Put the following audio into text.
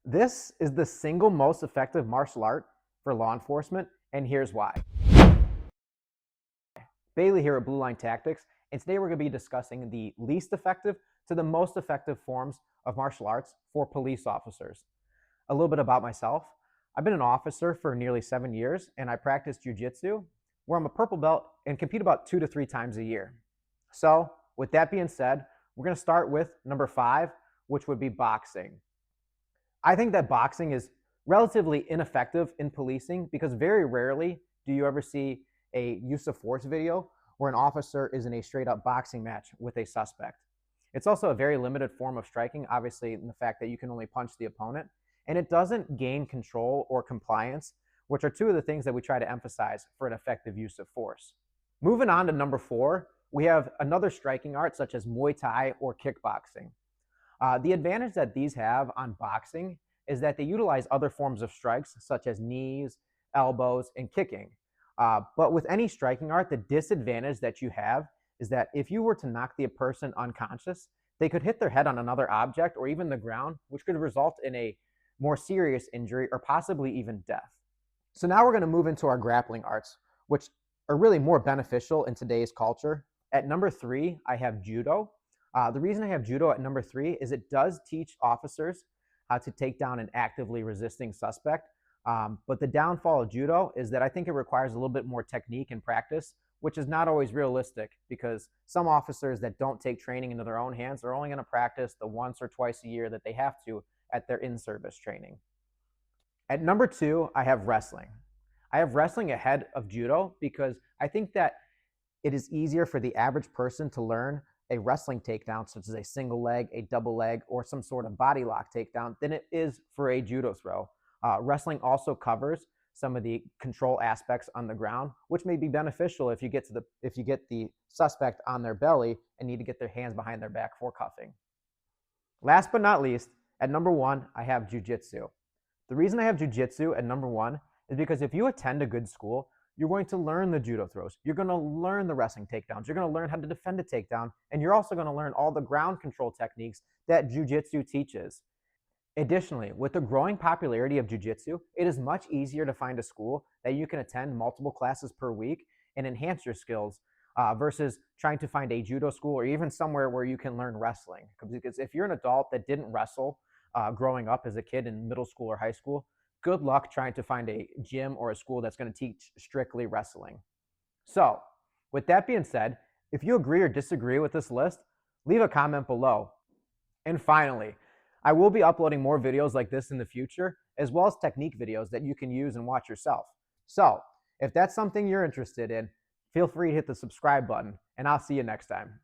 This is the single most effective martial art for law enforcement, and here's why. Bailey here at Blue Line Tactics, and today we're going to be discussing the least effective to the most effective forms of martial arts for police officers. A little bit about myself. I've been an officer for nearly 7 years, and I practice jiu-jitsu, where I'm a purple belt and compete about 2 to 3 times a year. So, with that being said, we're going to start with number 5, which would be boxing. I think that boxing is relatively ineffective in policing because very rarely do you ever see a use of force video where an officer is in a straight up boxing match with a suspect. It's also a very limited form of striking, obviously, in the fact that you can only punch the opponent, and it doesn't gain control or compliance, which are two of the things that we try to emphasize for an effective use of force. Moving on to number 4, we have another striking art such as Muay Thai or kickboxing. The advantage that these have on boxing is that they utilize other forms of strikes, such as knees, elbows, and kicking. But with any striking art, the disadvantage that you have is that if you were to knock the person unconscious, they could hit their head on another object or even the ground, which could result in a more serious injury or possibly even death. So now we're going to move into our grappling arts, which are really more beneficial in today's culture. At number 3, I have judo. The reason I have judo at number 3 is it does teach officers how to take down an actively resisting suspect. But the downfall of judo is that I think it requires a little bit more technique and practice, which is not always realistic because some officers that don't take training into their own hands are only going to practice the once or twice a year that they have to at their in-service training. At number 2, I have wrestling. I have wrestling ahead of judo because I think that it is easier for the average person to learn a wrestling takedown, such as a single leg, a double leg, or some sort of body lock takedown, than it is for a judo throw. Wrestling also covers some of the control aspects on the ground, which may be beneficial if you get the suspect on their belly and need to get their hands behind their back for cuffing. Last but not least, at number 1, I have jiu-jitsu. The reason I have jiu-jitsu at number 1 is because if you attend a good school, you're going to learn the judo throws. You're going to learn the wrestling takedowns. You're going to learn how to defend a takedown. And you're also going to learn all the ground control techniques that jiu-jitsu teaches. Additionally, with the growing popularity of jiu-jitsu, it is much easier to find a school that you can attend multiple classes per week and enhance your skills versus trying to find a judo school or even somewhere where you can learn wrestling. Because if you're an adult that didn't wrestle growing up as a kid in middle school or high school, good luck trying to find a gym or a school that's going to teach strictly wrestling. So, with that being said, if you agree or disagree with this list, leave a comment below. And finally, I will be uploading more videos like this in the future, as well as technique videos that you can use and watch yourself. So, if that's something you're interested in, feel free to hit the subscribe button, and I'll see you next time.